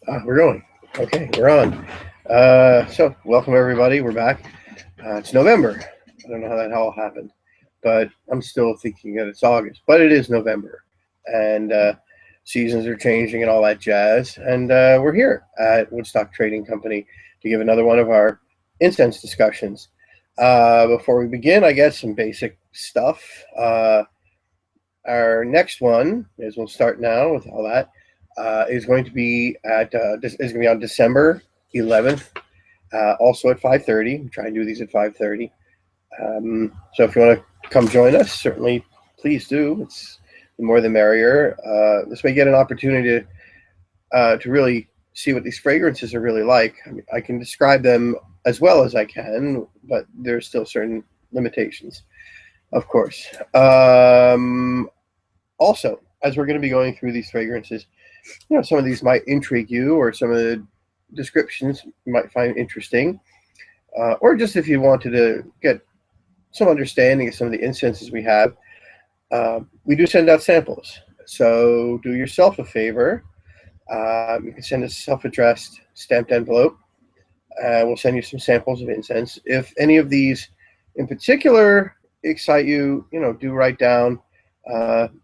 We're going. Okay, we're on. So, welcome everybody. We're back. It's November. I don't know how that all happened, but I'm still thinking that it's August. But it is November, and seasons are changing and all that jazz. And we're here at Woodstock Trading Company to give another one of our incense discussions. Before we begin, I guess some basic stuff. Our next one, as we'll start now with all that, is going to be is going to be on December 11th, also at 5:30. I'm trying to do these at 5:30. So if you want to come join us, certainly please do. It's the more the merrier. This way, you get an opportunity to really see what these fragrances are really like. I mean, I can describe them as well as I can, but there's still certain limitations, of course. Also, as we're going to be going through these fragrances, some of these might intrigue you, or some of the descriptions you might find interesting, or just if you wanted to get some understanding of some of the incenses we have, we do send out samples. So do yourself a favor. You can send us a self-addressed stamped envelope. We'll send you some samples of incense. If any of these in particular excite you, do write down.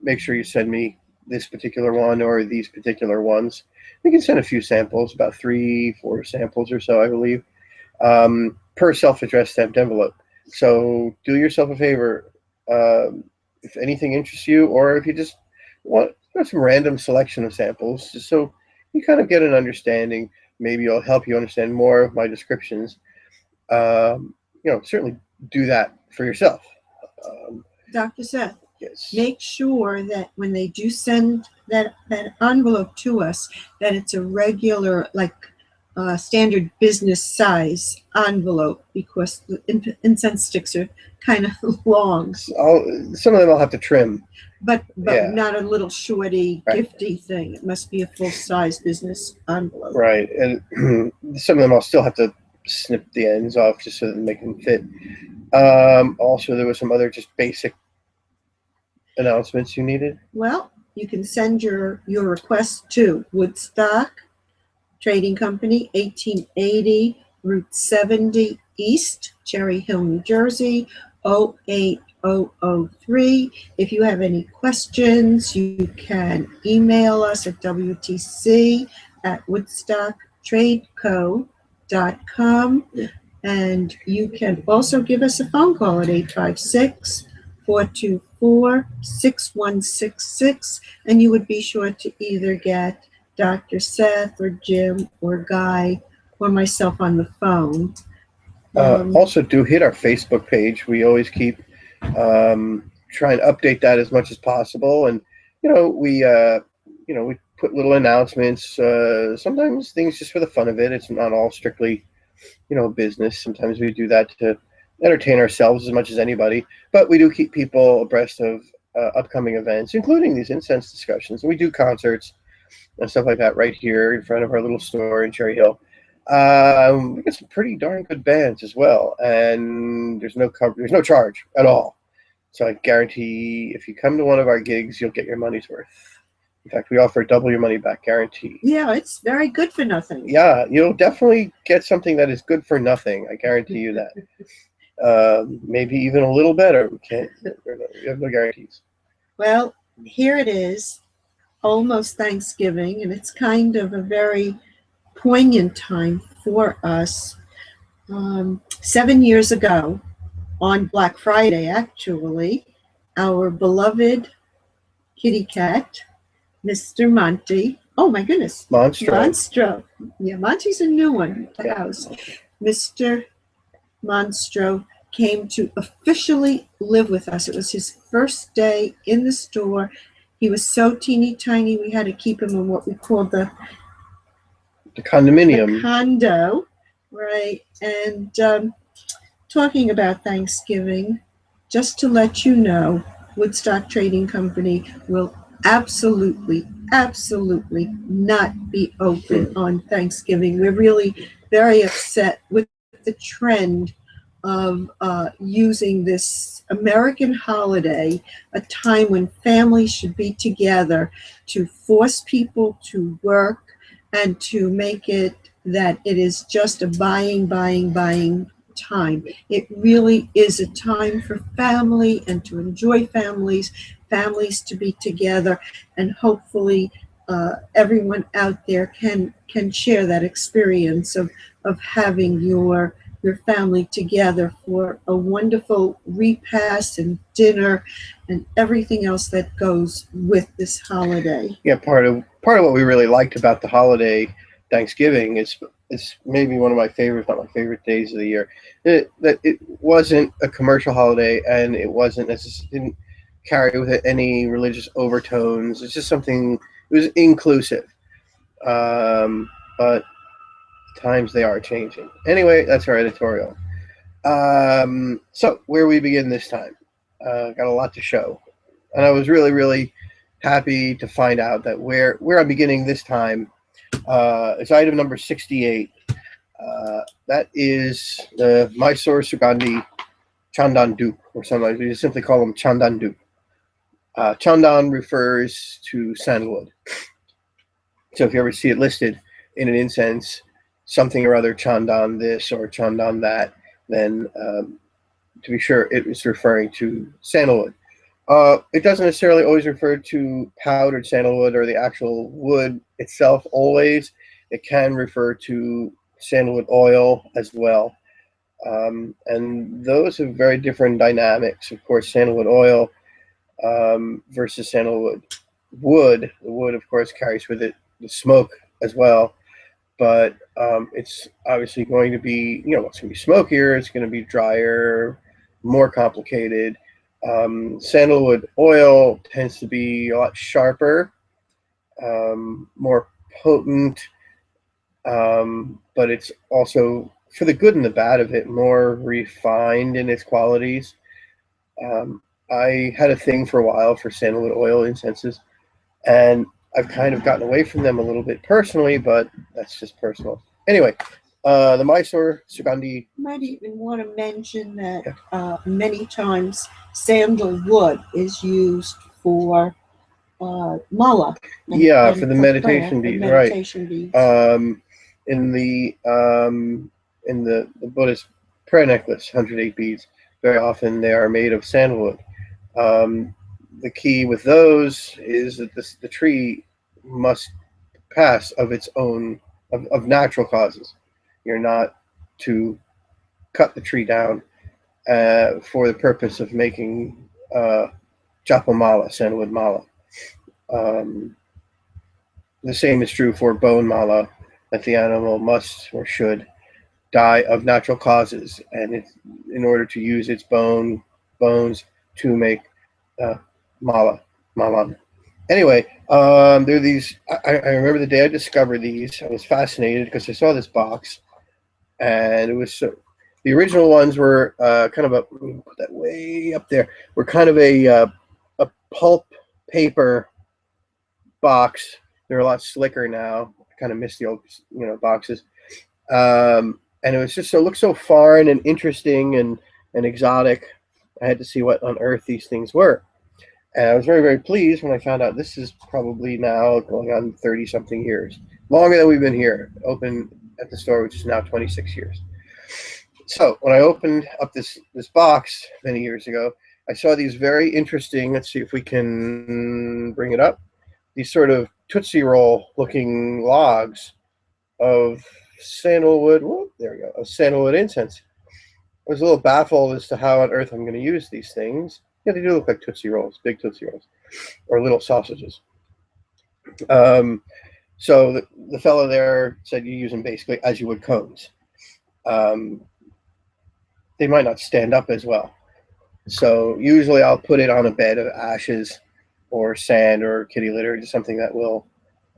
Make sure you send me this particular one or these particular ones. We can send a few samples, about 3-4 samples or so, I believe, per self-addressed stamped envelope. So do yourself a favor. If anything interests you, or if you just want some random selection of samples, just so you kind of get an understanding, maybe it'll help you understand more of my descriptions. Certainly do that for yourself. Dr. Seth, Yes. make sure that when they do send that envelope to us, that it's a regular, standard business size envelope, because the incense sticks are kind of long. Some of them I'll have to trim. But Yeah. Not a little shorty, Right. gifty thing. It must be a full-size business envelope. Right, and some of them I'll still have to snip the ends off just so that they make them fit. Also, there was some other just basic announcements you needed. Well, you can send your request to Woodstock Trading Company, 1880 Route 70 East, Cherry Hill, New Jersey, 08003. If you have any questions, you can email us at wtc@woodstocktradeco.com. And you can also give us a phone call at 856-424-6166, and you would be sure to either get Dr. Seth or Jim or Guy or myself on the phone. Also, do hit our Facebook page. We always keep trying to update that as much as possible, and we put little announcements. Sometimes things just for the fun of it. It's not all strictly business. Sometimes we do that to entertain ourselves as much as anybody, but we do keep people abreast of upcoming events, including these incense discussions. And we do concerts and stuff like that right here in front of our little store in Cherry Hill. We get some pretty darn good bands as well, and there's no charge at all. So I guarantee if you come to one of our gigs, you'll get your money's worth. In fact, we offer a double your money back guarantee. Yeah, it's very good for nothing. Yeah, you'll definitely get something that is good for nothing. I guarantee you that. Maybe even a little better. We have no guarantees. Well, here it is, almost Thanksgiving, and it's kind of a very poignant time for us. 7 years ago, on Black Friday, actually, our beloved kitty cat, Mr. Monty. Oh my goodness. Monstro. Yeah, Monty's a new one at the house. Mr. Monstro came to officially live with us. It was his first day in the store. He was so teeny tiny, we had to keep him in what we called the condominium. The condo, right? And talking about Thanksgiving, just to let you know, Woodstock Trading Company will absolutely not be open on Thanksgiving. We're really very upset with the trend of using this American holiday, a time when families should be together, to force people to work and to make it that it is just a buying time. It really is a time for family and to enjoy families to be together, and hopefully everyone out there can share that experience of having your family together for a wonderful repast and dinner and everything else that goes with this holiday. Yeah, part of what we really liked about the holiday Thanksgiving is it's maybe one of my favorite, if not my favorite days of the year. That it wasn't a commercial holiday, and it wasn't didn't carry with it any religious overtones. It's just something. It was inclusive, but times they are changing. Anyway, that's our editorial. So where we begin this time? Got a lot to show, and I was really happy to find out that where I'm beginning this time is item number 68. That is the Mysore Sugandhi Chandan Dupe, or something. We just simply call them Chandan Dupe. Chandan refers to sandalwood. So if you ever see it listed in an incense, something or other Chandan this or Chandan that, then to be sure, it is referring to sandalwood. It doesn't necessarily always refer to powdered sandalwood or the actual wood itself always. It can refer to sandalwood oil as well. And those have very different dynamics. Of course, sandalwood oil versus sandalwood wood. The wood, of course, carries with it the smoke as well. But it's obviously going to be, it's going to be smokier. It's going to be drier, more complicated. Sandalwood oil tends to be a lot sharper, more potent, but it's also, for the good and the bad of it, more refined in its qualities. I had a thing for a while for sandalwood oil incenses, and I've kind of gotten away from them a little bit personally, but that's just personal. Anyway, the Mysore Sugandhi. Might even want to mention that many times sandalwood is used for mala. For the meditation beads, right? In the Buddhist prayer necklace, 108 beads, very often they are made of sandalwood. The key with those is that the tree must pass of its own, of natural causes. You're not to cut the tree down for the purpose of making japa mala, sandalwood mala. The same is true for bone mala, that the animal must or should die of natural causes, and in order to use its bones to make malan. Anyway, there are these. I remember the day I discovered these. I was fascinated because I saw this box, and it was the original ones were kind of put that way up there. Were kind of a pulp paper box. They're a lot slicker now. I kind of miss the old boxes. And it was just looked so foreign and interesting and exotic. I had to see what on earth these things were. And I was very pleased when I found out this is probably now going on 30-something years. Longer than we've been here, open at the store, which is now 26 years. So when I opened up this box many years ago, I saw these very interesting, let's see if we can bring it up, these sort of Tootsie Roll looking logs of sandalwood, there we go, of sandalwood incense. I was a little baffled as to how on earth I'm going to use these things. Yeah, they do look like Tootsie Rolls, big Tootsie Rolls, or little sausages. So the fellow there said you use them basically as you would cones. They might not stand up as well. So usually I'll put it on a bed of ashes or sand or kitty litter, just something that will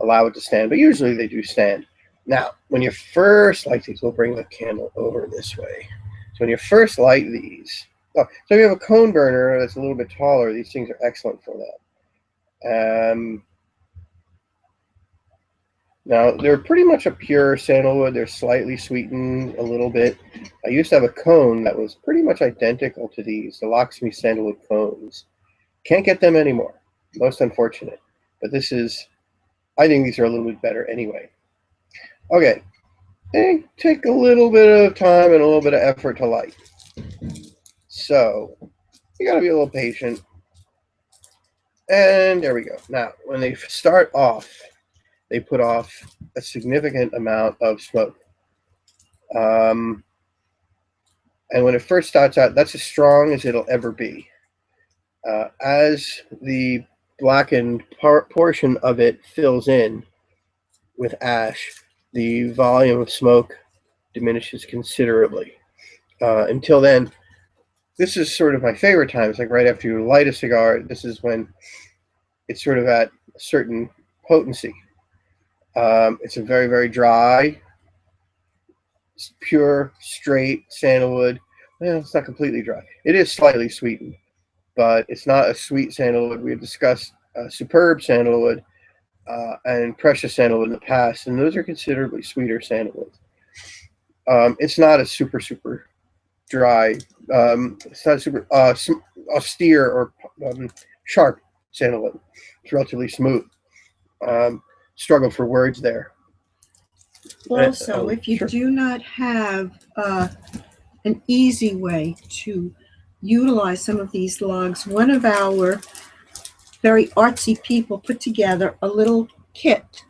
allow it to stand. But usually they do stand. Now, when you first light these, we'll bring the candle over this way. So when you first light these, so if you have a cone burner that's a little bit taller, these things are excellent for that. Now, they're pretty much a pure sandalwood. They're slightly sweetened a little bit. I used to have a cone that was pretty much identical to these, the Lakshmi sandalwood cones. Can't get them anymore. Most unfortunate. But I think these are a little bit better anyway. Okay, they take a little bit of time and a little bit of effort to light. So you got to be a little patient. And there we go. Now, when they start off, they put off a significant amount of smoke. And when it first starts out, that's as strong as it'll ever be. As the blackened portion of it fills in with ash, the volume of smoke diminishes considerably. Until then, this is sort of my favorite time. It's like right after you light a cigar, this is when it's sort of at a certain potency. It's a very, very dry, pure, straight sandalwood. Well, it's not completely dry. It is slightly sweetened, but it's not a sweet sandalwood. We have discussed superb sandalwood and precious sandalwood in the past, and those are considerably sweeter sandalwoods. It's not a super, super dry. It's not super austere or sharp sandalwood. It's relatively smooth. Struggle for words there. Also, if you sure. do not have an easy way to utilize some of these logs, one of our very artsy people put together a little kit,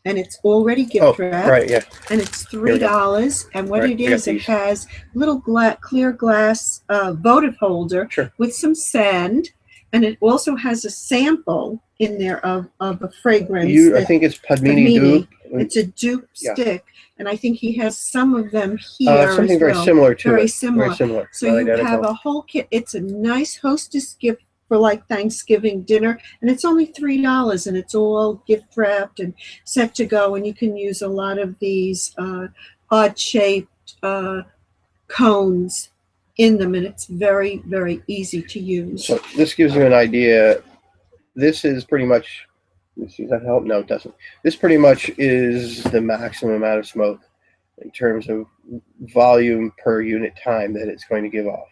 and it's already gift wrapped. Right, yeah. And it's $3. And what Right, it is, it has a little clear glass votive holder with some sand, and it also has a sample in there of a fragrance. I think it's Padmini dupe. It's a dupe stick, and I think he has some of them here. Something as very well. similar to very it. Similar. Very similar. So you have a whole kit. It's a nice hostess gift for like Thanksgiving dinner, and it's only $3, and it's all gift wrapped and set to go, and you can use a lot of these odd shaped cones in them, and it's very, very easy to use. So this gives you an idea. This is pretty much, does that help? No, it doesn't. This pretty much is the maximum amount of smoke in terms of volume per unit time that it's going to give off.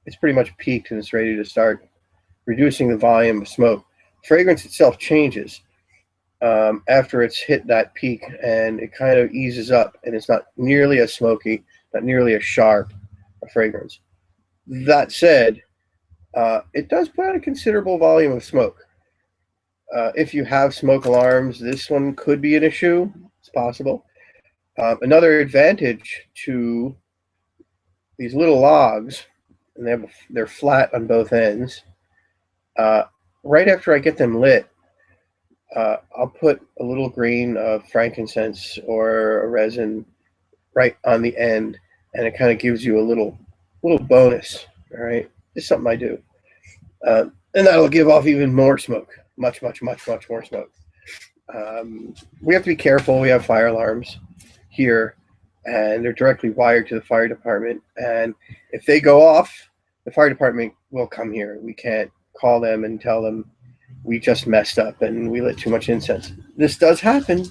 It's pretty much peaked, and it's ready to start reducing the volume of smoke. Fragrance itself changes after it's hit that peak, and it kind of eases up, and it's not nearly as smoky, not nearly as sharp a fragrance. That said, it does put out a considerable volume of smoke. If you have smoke alarms, this one could be an issue. It's possible. Another advantage to these little logs, and they're flat on both ends. Right after I get them lit, I'll put a little grain of frankincense or a resin right on the end, and it kind of gives you a little bonus. All right, it's something I do, and that'll give off even more smoke, much more smoke. We have to be careful. We have fire alarms here, and they're directly wired to the fire department. And if they go off, the fire department will come here. We can't call them and tell them we just messed up and we lit too much incense. This does happen,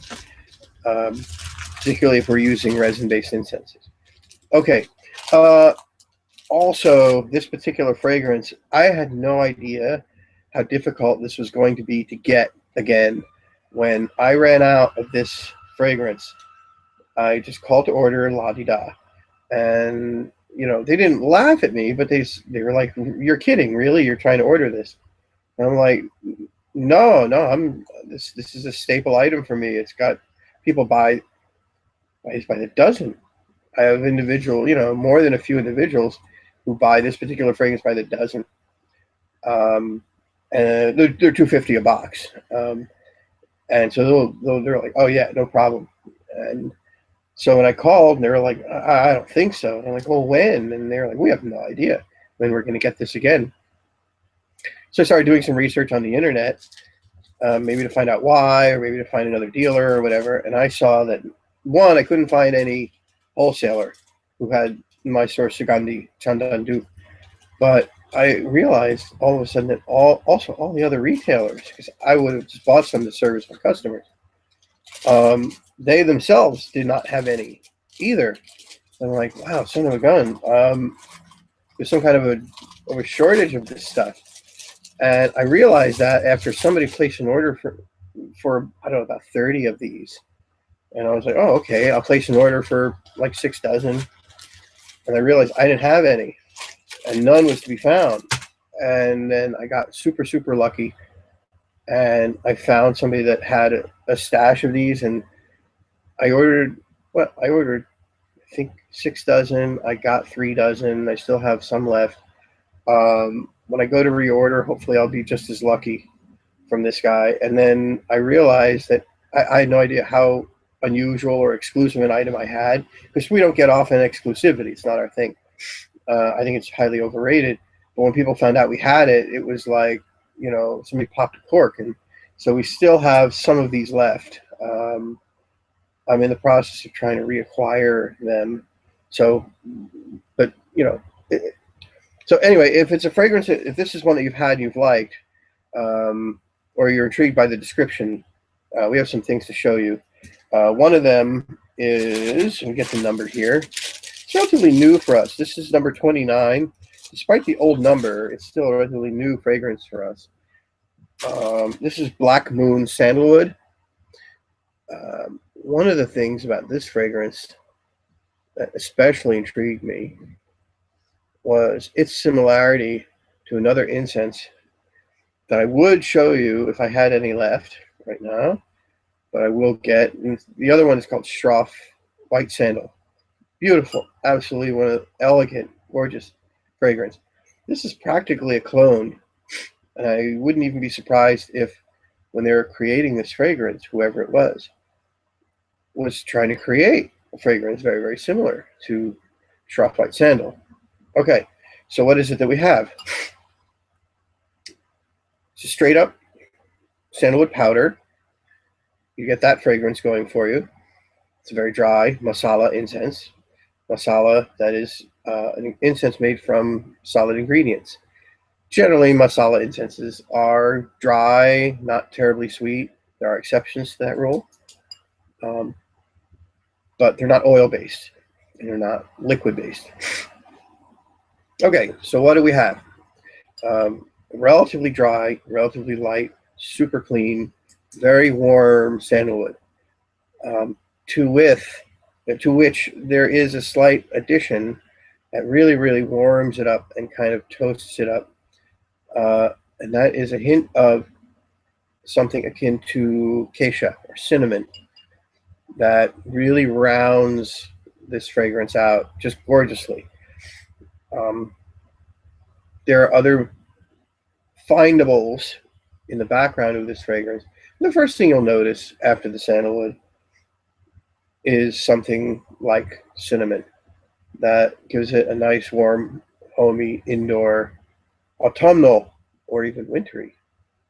particularly if we're using resin-based incenses. Okay. Also, this particular fragrance, I had no idea how difficult this was going to be to get again. When I ran out of this fragrance, I just called to order, la-di-da. And, they didn't laugh at me, but they were like, "You're kidding, really? You're trying to order this?" And I'm like, no, this is a staple item for me. It's got, people buy these by the dozen. I have more than a few individuals who buy this particular fragrance by the dozen. And they're $2.50 a box. And so they're like, "Oh yeah, no problem." And so when I called, and they were like, I don't think so." And I'm like, "Well, when?" And they're like, "We have no idea when we're going to get this again." So I started doing some research on the internet, maybe to find out why, or maybe to find another dealer or whatever. And I saw that, one, I couldn't find any wholesaler who had my source Sugandhi Chandan dupe. But I realized all of a sudden that all the other retailers, because I would have just bought some to service my customers, they themselves did not have any either. And I'm like, wow, son of a gun. There's some kind of a shortage of this stuff. And I realized that after somebody placed an order for, I don't know, about 30 of these. And I was like, oh, okay, I'll place an order for like 6 dozen. And I realized I didn't have any, and none was to be found. And then I got super, super lucky, and I found somebody that had a stash of these, and I ordered, I think 6 dozen. I got 3 dozen. I still have some left. When I go to reorder, hopefully I'll be just as lucky from this guy. And then I realized that I had no idea how unusual or exclusive an item I had, because we don't get often exclusivity. It's not our thing. I think it's highly overrated. But when people found out we had it, it was like, somebody popped a cork. And so we still have some of these left. I'm in the process of trying to reacquire them. So, but, so anyway, if it's a fragrance, if this is one that you've had and you've liked, or you're intrigued by the description, we have some things to show you. One of them is, let me get the number here. It's relatively new for us. This is number 29. Despite the old number, it's still a relatively new fragrance for us. This is Black Moon Sandalwood. One of the things about this fragrance that especially intrigued me was its similarity to another incense that I would show you if I had any left right now, but I will get. And the other one is called Schroff White Sandal. Beautiful, absolutely one of the elegant, gorgeous fragrance. This is practically a clone, and I wouldn't even be surprised if, when they were creating this fragrance, whoever it was trying to create a fragrance very, very similar to Schroff White Sandal. Okay, so what is it that we have? It's a straight up sandalwood powder. You get that fragrance going for you. It's a very dry masala incense. Masala, that is an incense made from solid ingredients. Generally, masala incenses are dry, not terribly sweet. There are exceptions to that rule. But they're not oil-based, and they're not liquid-based. Okay, so what do we have? Relatively dry, relatively light, super clean, very warm sandalwood, to which there is a slight addition that really, really warms it up and kind of toasts it up. And that is a hint of something akin to acacia or cinnamon that really rounds this fragrance out just gorgeously. There are other findables in the background of this fragrance. The first thing you'll notice after the sandalwood is something like cinnamon that gives it a nice, warm, homey, indoor, autumnal, or even wintry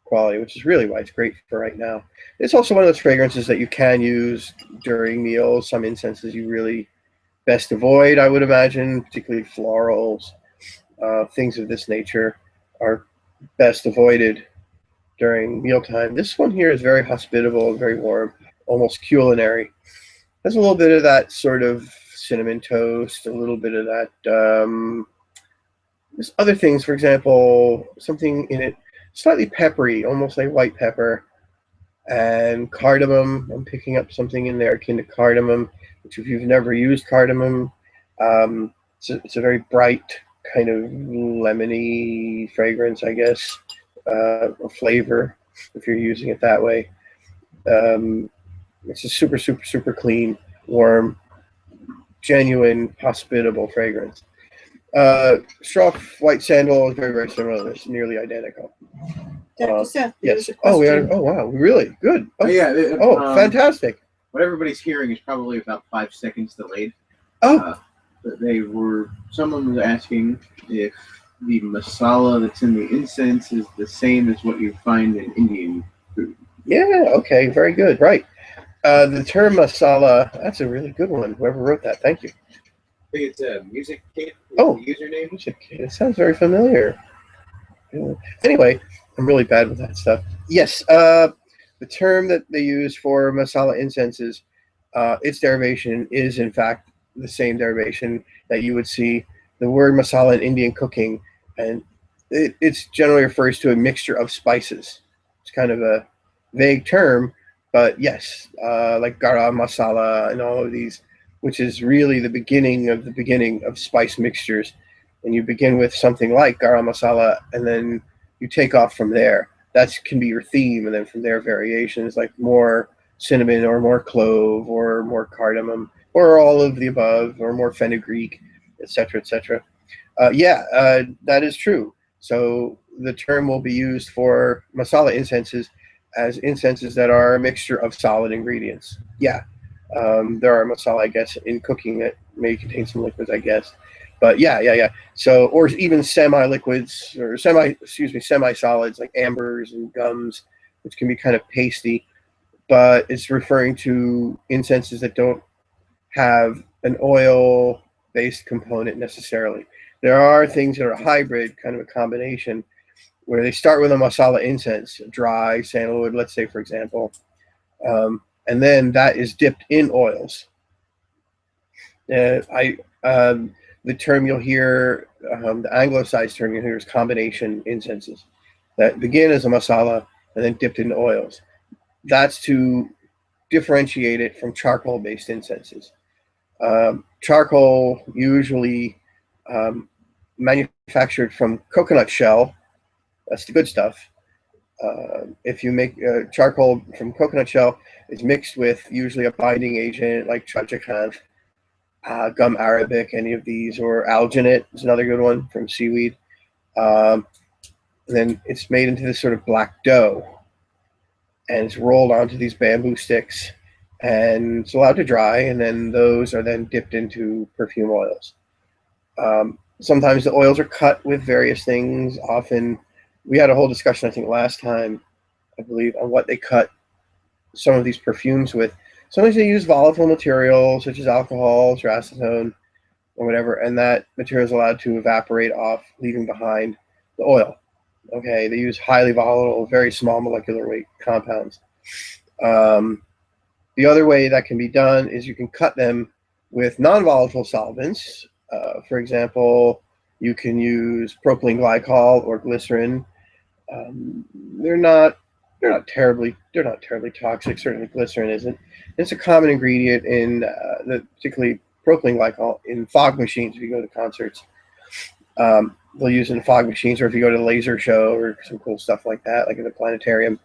quality, which is really why it's great for right now. It's also one of those fragrances that you can use during meals. Some incenses you really best avoid, I would imagine, particularly florals. Things of this nature are best avoided during mealtime. This one here is very hospitable and very warm, almost culinary. Has a little bit of that sort of cinnamon toast, a little bit of that. There's other things, for example, something in it slightly peppery, almost like white pepper, and cardamom. I'm picking up something in there akin to cardamom, which if you've never used cardamom, it's a very bright kind of lemony fragrance, I guess, or flavor, if you're using it that way. It's a super, super, super clean, warm, genuine, hospitable fragrance. Schroff White Sandal is very, very similar. It's nearly identical. Dr. Seth, yes. Oh, wow, really good. Oh, yeah. Fantastic. What everybody's hearing is probably about 5 seconds delayed. Oh. Someone was asking if the masala that's in the incense is the same as what you find in Indian food. Yeah, okay, very good. Right. The term masala, that's a really good one. Whoever wrote that, thank you. I think it's a music kit. Oh, the username. Music kit. It sounds very familiar. Anyway, I'm really bad with that stuff. Yes, the term that they use for masala incenses, its derivation is in fact the same derivation that you would see the word masala in Indian cooking, and it's generally refers to a mixture of spices. It's kind of a vague term, but yes, like garam masala and all of these, which is really the beginning of spice mixtures. And you begin with something like garam masala, and then you take off from there. That can be your theme, and then from there variations like more cinnamon or more clove or more cardamom or all of the above or more fenugreek, etc., etc. Yeah, that is true. So the term will be used for masala incenses as incenses that are a mixture of solid ingredients. Yeah, there are masala, I guess, in cooking that may contain some liquids, I guess. But yeah. So, or even semi-liquids or semi-solids like ambers and gums, which can be kind of pasty. But it's referring to incenses that don't have an oil-based component necessarily. There are things that are a hybrid, kind of a combination, where they start with a masala incense, dry sandalwood, let's say, for example, and then that is dipped in oils. I The term you'll hear, the anglicized term you'll hear is combination incenses that begin as a masala and then dipped in oils. That's to differentiate it from charcoal-based incenses. Charcoal usually manufactured from coconut shell. That's the good stuff. If you make charcoal from coconut shell, it's mixed with usually a binding agent like tragacanth, gum arabic, any of these, or alginate is another good one from seaweed. And then it's made into this sort of black dough, and it's rolled onto these bamboo sticks, and it's allowed to dry, and then those are then dipped into perfume oils. Sometimes the oils are cut with various things. Often, we had a whole discussion, I think, last time, I believe, on what they cut some of these perfumes with. Sometimes they use volatile material, such as alcohols or acetone or whatever, and that material is allowed to evaporate off, leaving behind the oil. Okay, they use highly volatile, very small molecular weight compounds. The other way that can be done is you can cut them with non-volatile solvents. For example, you can use propylene glycol or glycerin. They're not terribly toxic. Certainly, glycerin isn't. It's a common ingredient in particularly propylene glycol in fog machines. If you go to concerts, they'll use it in fog machines, or if you go to a laser show or some cool stuff like that, like in the planetarium.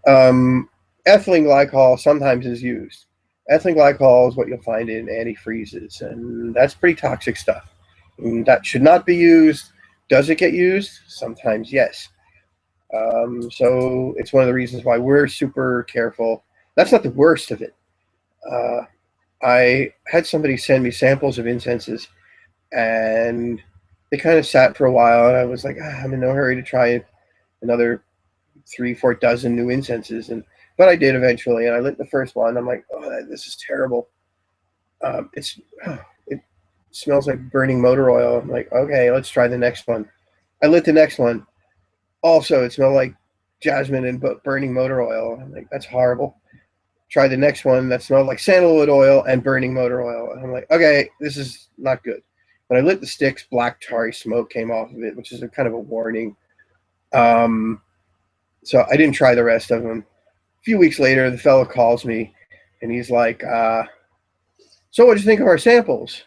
Ethylene glycol sometimes is used. Ethylene glycol is what you'll find in antifreezes, and that's pretty toxic stuff. And that should not be used. Does it get used? Sometimes, yes. So it's one of the reasons why we're super careful. That's not the worst of it. I had somebody send me samples of incenses, and they kind of sat for a while, and I was like, I'm in no hurry to try another 3-4 dozen new incenses, but I did eventually, and I lit the first one. I'm like, oh, this is terrible. It smells like burning motor oil. I'm like, okay, let's try the next one. I lit the next one. Also, it smelled like jasmine and burning motor oil. I'm like, that's horrible. Try the next one that smelled like sandalwood oil and burning motor oil. And I'm like, okay, this is not good. When I lit the sticks, black tarry smoke came off of it, which is a kind of a warning. So I didn't try the rest of them. A few weeks later, the fellow calls me, and he's like, so what did you think of our samples?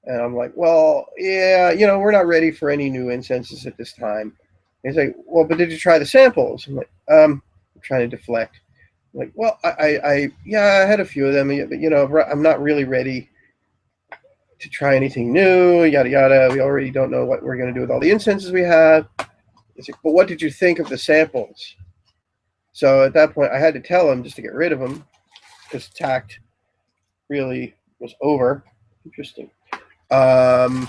And I'm like, well, yeah, we're not ready for any new incenses at this time. And he's like, well, but did you try the samples? I'm like, I'm trying to deflect. I'm like, well, I had a few of them, but, I'm not really ready to try anything new, yada, yada. We already don't know what we're going to do with all the incenses we have. He's like, but what did you think of the samples? So at that point, I had to tell him just to get rid of them, because tact really was over. Interesting. And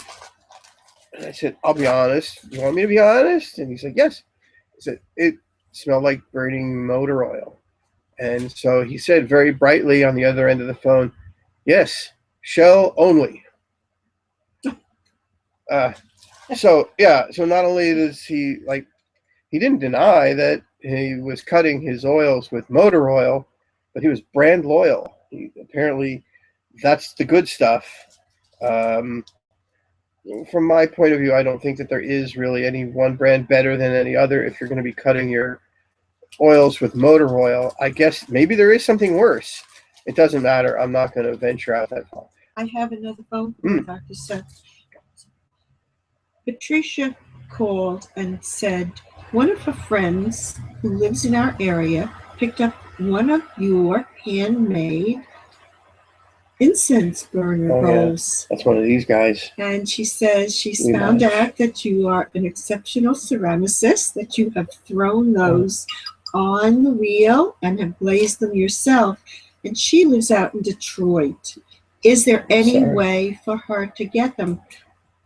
I said, I'll be honest. Do you want me to be honest? And he said, yes. He said, it smelled like burning motor oil. And so he said very brightly on the other end of the phone, yes, shell only. So not only does he didn't deny that he was cutting his oils with motor oil, but he was brand loyal. Apparently, that's the good stuff. From my point of view, I don't think that there is really any one brand better than any other if you're going to be cutting your oils with motor oil. I guess maybe there is something worse. It doesn't matter. I'm not going to venture out that far. I have another phone call, Dr. Seth. Patricia called and said one of her friends who lives in our area picked up one of your handmade incense burner bowls. Yeah. That's one of these guys. And she says she's found out that you are an exceptional ceramicist, that you have thrown those on the wheel and have glazed them yourself. And she lives out in Detroit. Is there any way for her to get them?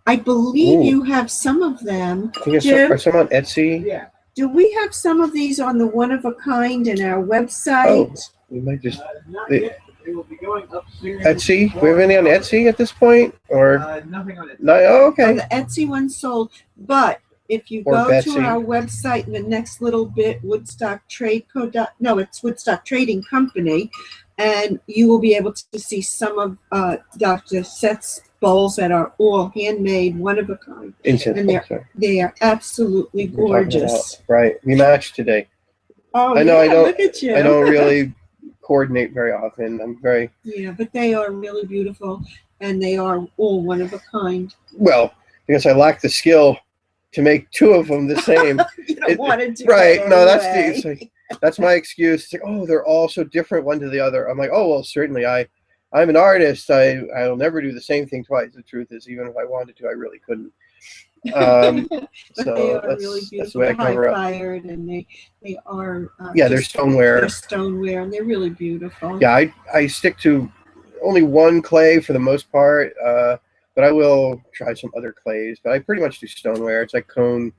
I believe you have some of them. I think are some on Etsy. Yeah. Do we have some of these on the one of a kind in our website? Oh, we might just. Not yet. They will be going up soon. Etsy? We have any on Etsy at this point, or nothing on Etsy? No. Oh, okay. Oh, the Etsy one sold, but if you Or go Betsy. to our website in the next little bit, Woodstock Trade Co. No, it's Woodstock Trading Company, and you will be able to see some of Dr. Seth's bowls that are all handmade, one of a kind. Incense. And they are absolutely gorgeous. Right. We matched today. Oh, I know. yeah, I don't. Look at you. I don't really coordinate very often. I'm very. Yeah, but they are really beautiful, and they are all one of a kind. Well, because I lack the skill to make two of them the same. You don't want to do right. that No, anyway. it's like, that's my excuse. It's like, oh, they're all so different one to the other. I'm like, oh, well, certainly I'm an artist. I'll never do the same thing twice. The truth is, even if I wanted to, I really couldn't. But So they are that's, really that's the beautiful. way I They're cover up. high-fired, and they are. Yeah, they're stoneware. They're stoneware, and they're really beautiful. Yeah, I stick to only one clay for the most part, but I will try some other clays. But I pretty much do stoneware. It's like Cone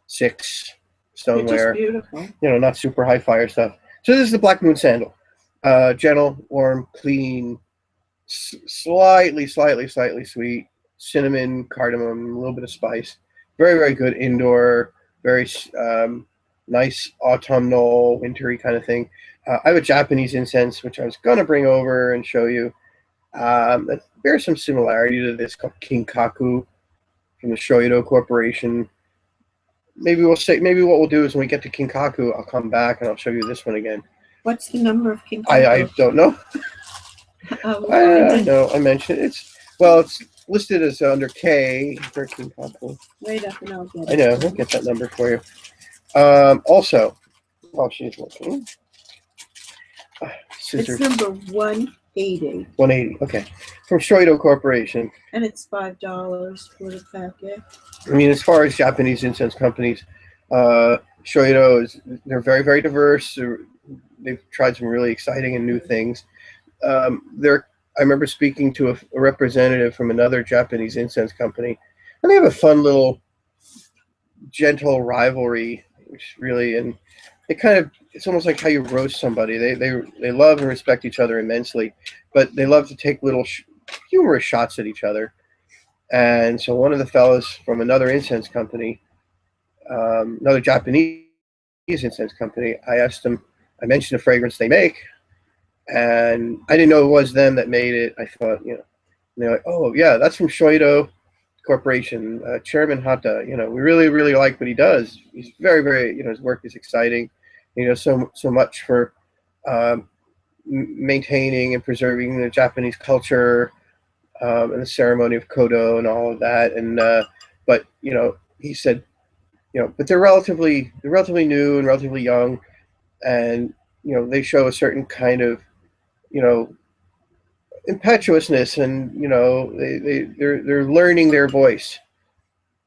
6 stoneware. They're just beautiful. You know, not super high fire stuff. So this is the Black Moon Sandal. Gentle, warm, clean, slightly sweet. Cinnamon, cardamom, a little bit of spice. Very, very good indoor. Very nice autumnal, wintry kind of thing. I have a Japanese incense, which I was going to bring over and show you. That bears some similarity to this called Kinkaku from the Shoido Corporation. Maybe what we'll do is when we get to Kinkaku, I'll come back and I'll show you this one again. What's the number of Kinkaku? I don't know. I know. I mentioned it. It's listed as under K for Kinkaku. Wait up and I'll get it. I know. We'll get that number for you. Also, while she's looking, scissors. It's number 180. 180. Okay, from Shoido Corporation. And it's $5 for the packet. I mean, as far as Japanese incense companies, Shoido they're very, very diverse. They've tried some really exciting and new things. I remember speaking to a representative from another Japanese incense company, and they have a fun little gentle rivalry, which really, and it's almost like how you roast somebody. They love and respect each other immensely, but they love to take little humorous shots at each other. And so one of the fellows from another incense company, another Japanese incense company, I mentioned a fragrance they make, and I didn't know it was them that made it. I thought, and they're like, oh yeah, that's from Shoido Corporation, Chairman Hata. We really, really like what he does. He's very, very, his work is exciting. So much for maintaining and preserving the Japanese culture and the ceremony of Kodo and all of that. And but he said, but they're relatively new and relatively young, and they show a certain kind of impetuousness, and they're learning their voice,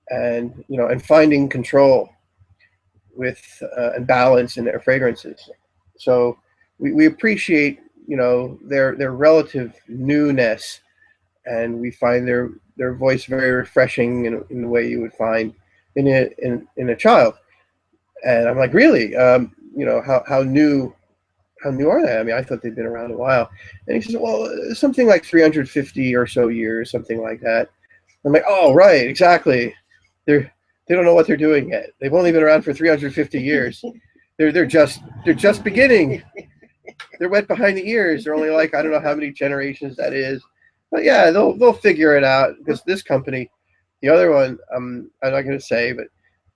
and and finding control with and balance in their fragrances. So we appreciate their relative newness, and we find their voice very refreshing in the way you would find in a child. And I'm like, really, how new are they? I mean, I thought they'd been around a while. And he says, well, something like 350 or so years, something like that. I'm like, oh, right, exactly. They don't know what they're doing yet. They've only been around for 350 years. They're just beginning. They're wet behind the ears. They're only like, I don't know how many generations that is. But yeah, they'll figure it out, because this company, the other one, I'm not going to say, but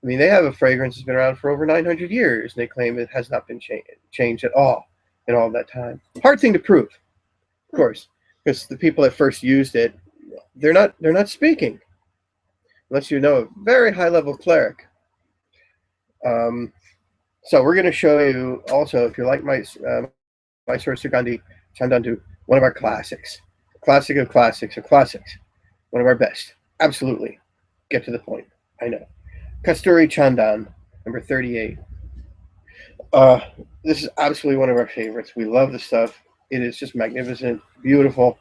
I mean, they have a fragrance that's been around for over 900 years, and they claim it has not been changed at all in all that time. Hard thing to prove, of course, because the people that first used it, they're not speaking, unless you know a very high level cleric. So we're going to show you also, if you like Mysore Sugandhi Chandandu, one of our classics, classic of classics of classics, one of our best. Absolutely, get to the point. I know. Kasturi Chandan, number 38. This is absolutely one of our favorites. We love the stuff. It is just magnificent, beautiful.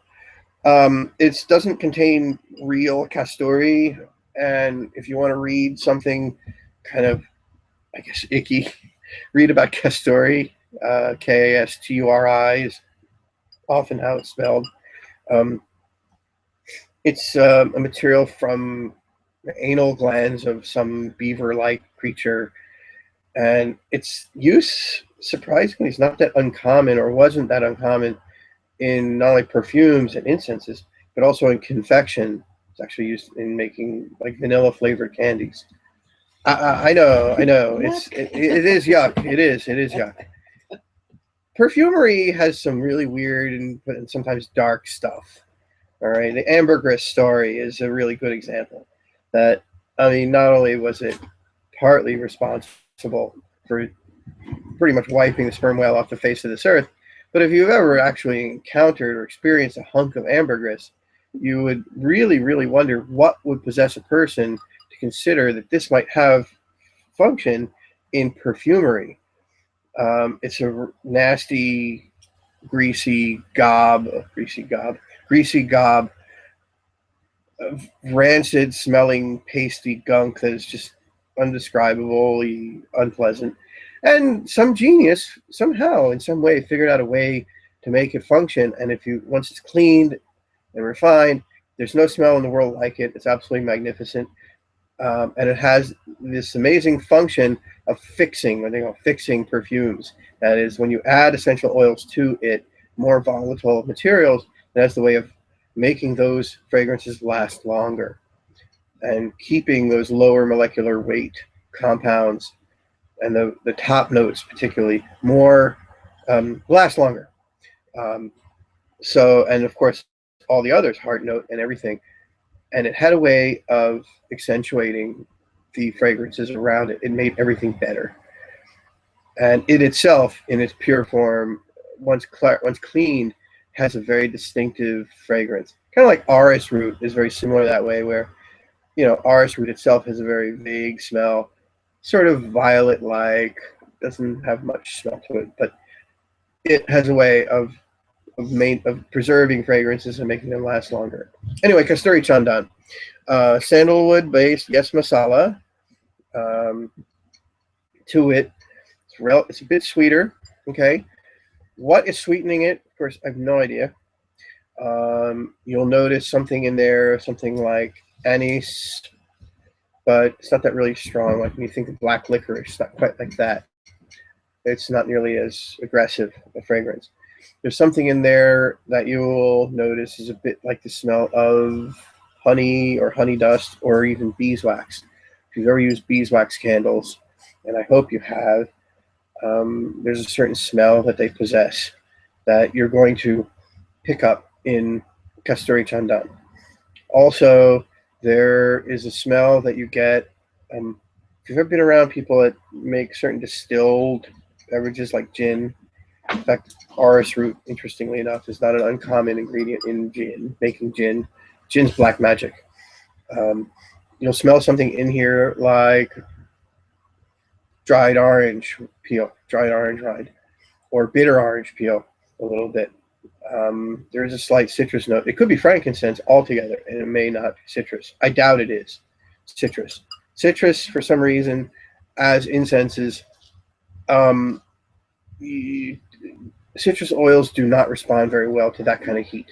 It doesn't contain real kasturi, and if you want to read something kind of, I guess, icky, read about kasturi. Kasturi is often how it's spelled. It's a material from the anal glands of some beaver-like creature, and its use, surprisingly, is not that uncommon, or wasn't that uncommon, in not only perfumes and incenses, but also in confection. It's actually used in making like vanilla-flavored candies. I know. It is yuck. It is yuck. Perfumery has some really weird and sometimes dark stuff. All right, the ambergris story is a really good example. That, I mean, not only was it partly responsible for pretty much wiping the sperm whale off the face of this earth, but if you've ever actually encountered or experienced a hunk of ambergris, you would really, really wonder what would possess a person to consider that this might have function in perfumery. It's a nasty, greasy gob of rancid smelling pasty gunk that is just undescribably unpleasant. And some genius somehow in some way figured out a way to make it function. And once it's cleaned and refined, there's no smell in the world like it. It's absolutely magnificent. And it has this amazing function of fixing, what they call fixing perfumes. That is, when you add essential oils to it, more volatile materials, that's the way of making those fragrances last longer and keeping those lower molecular weight compounds and the top notes particularly more last longer. And of course, all the others, heart note and everything. And it had a way of accentuating the fragrances around it. It made everything better. And it itself, in its pure form, once cleaned, has a very distinctive fragrance. Kind of like orris root is very similar that way, where, orris root itself has a very vague smell, sort of violet-like, doesn't have much smell to it, but it has a way of preserving fragrances and making them last longer. Anyway, Kasturi Chandan, sandalwood-based, yes, masala. To it, it's a bit sweeter. Okay, what is sweetening it? Of course, I have no idea. You'll notice something in there, something like anise, but it's not that really strong. Like when you think of black licorice, it's not quite like that. It's not nearly as aggressive a fragrance. There's something in there that you'll notice is a bit like the smell of honey or honey dust or even beeswax. If you've ever used beeswax candles, and I hope you have, there's a certain smell that they possess that you're going to pick up in Kasturi Chandan. Also, there is a smell that you get. If you've ever been around people that make certain distilled beverages like gin, in fact, orris root, interestingly enough, is not an uncommon ingredient in gin, making gin. Gin's black magic. You'll smell something in here like dried orange peel, dried orange rind, or bitter orange peel a little bit. There's a slight citrus note. It could be frankincense altogether, and it may not be citrus. I doubt it is citrus. Citrus, for some reason, as incenses, citrus oils do not respond very well to that kind of heat.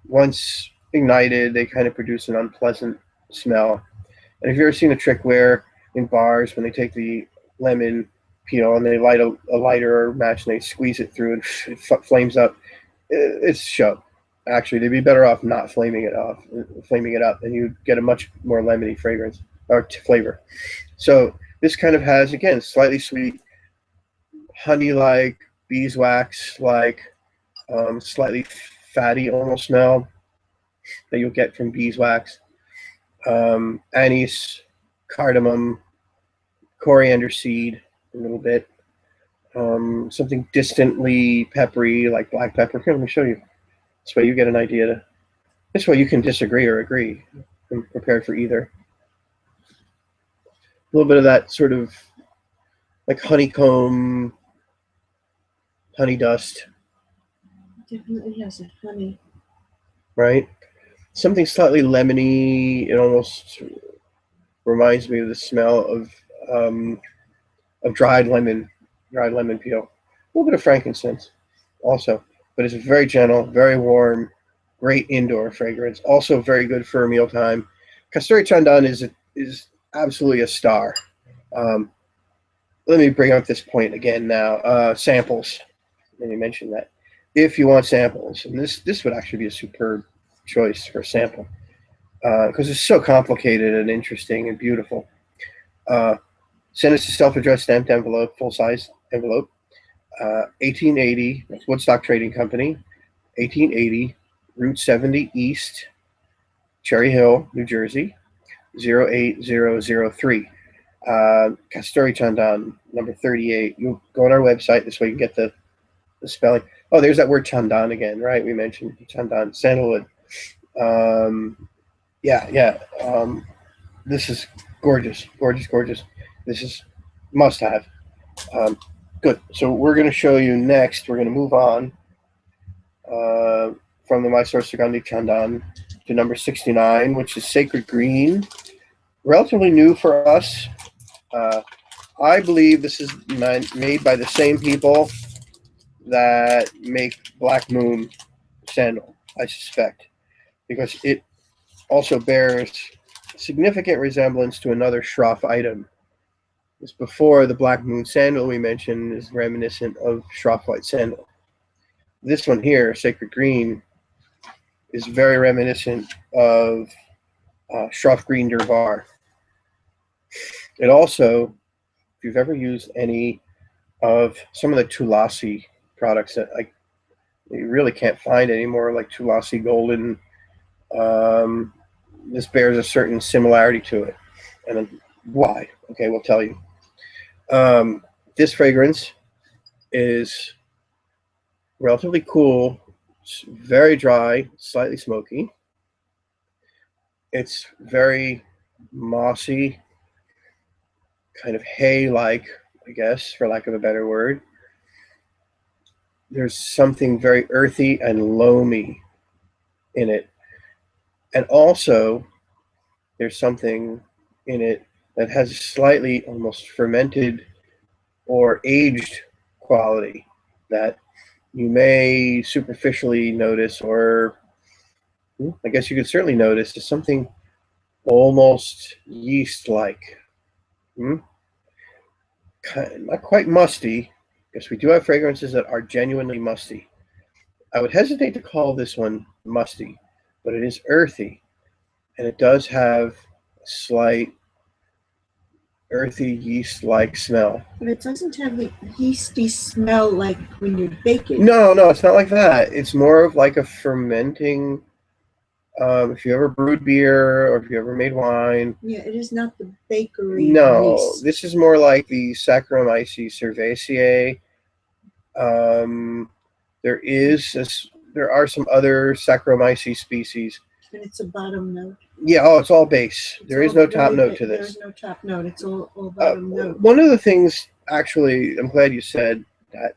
Once ignited, they kind of produce an unpleasant smell. And if you've ever seen a trick where in bars, when they take the lemon peel and they light a lighter or match and they squeeze it through and it flames up, it's show. Actually, they'd be better off not flaming it up, and you'd get a much more lemony fragrance. or flavor. So this kind of has, again, slightly sweet, honey-like, beeswax-like, slightly fatty almost smell that you'll get from beeswax. Anise, cardamom, coriander seed, a little bit. Something distantly peppery like black pepper. Here, let me show you. This way you get an idea. This way you can disagree or agree. I'm prepared for either. A little bit of that sort of like honeycomb, honey dust. Definitely has a honey. Right? Something slightly lemony. It almost reminds me of the smell of dried lemon peel. A little bit of frankincense also, but it's very gentle, very warm, great indoor fragrance. Also very good for mealtime. Kasturi Chandan is absolutely a star. Let me bring up this point again now. Samples. Let me mention that. If you want samples, and this would actually be a superb choice for a sample because it's so complicated and interesting and beautiful. Send us a self-addressed stamped envelope, full-size envelope. 1880, that's Woodstock Trading Company, 1880, Route 70 East, Cherry Hill, New Jersey, 08003. Kasturi Chandan, number 38. You go on our website. This way you can get the spelling. Oh, there's that word Chandan again, right? We mentioned Chandan, sandalwood. This is gorgeous, gorgeous, gorgeous. This is must have. Good. So we're going to show you next. We're going to move on from the Mysore Sugandhi Chandan to number 69, which is Sacred Green. Relatively new for us. I believe this is made by the same people that make Black Moon sandal, I suspect, because it also bears significant resemblance to another Shroff item. This before the Black Moon sandal we mentioned is reminiscent of Shroff White sandal. This one here, Sacred Green, is very reminiscent of Shroff Green Durbar. It also, if you've ever used any of some of the Tulasi products that you really can't find anymore, like Tulasi Golden, this bears a certain similarity to it. And then why? Okay, we'll tell you. This fragrance is relatively cool, it's very dry, slightly smoky. It's very mossy, kind of hay-like, I guess, for lack of a better word. There's something very earthy and loamy in it. And also, there's something in it that has a slightly almost fermented or aged quality that you may superficially notice, or I guess you could certainly notice, is something almost yeast-like. Not quite musty, because we do have fragrances that are genuinely musty. I would hesitate to call this one musty, but it is earthy, and it does have a slight earthy yeast-like smell. But it doesn't have the yeasty smell like when you're baking. No, it's not like that. It's more of like a fermenting. If you ever brewed beer or if you ever made wine. Yeah, it is not the bakery No, yeast. this is more like the Saccharomyces cerevisiae. There are some other Saccharomyces species. And it's a bottom note. Yeah, it's all base. There is no top note to this. There is no top note. It's all bottom note. One of the things, actually, I'm glad you said that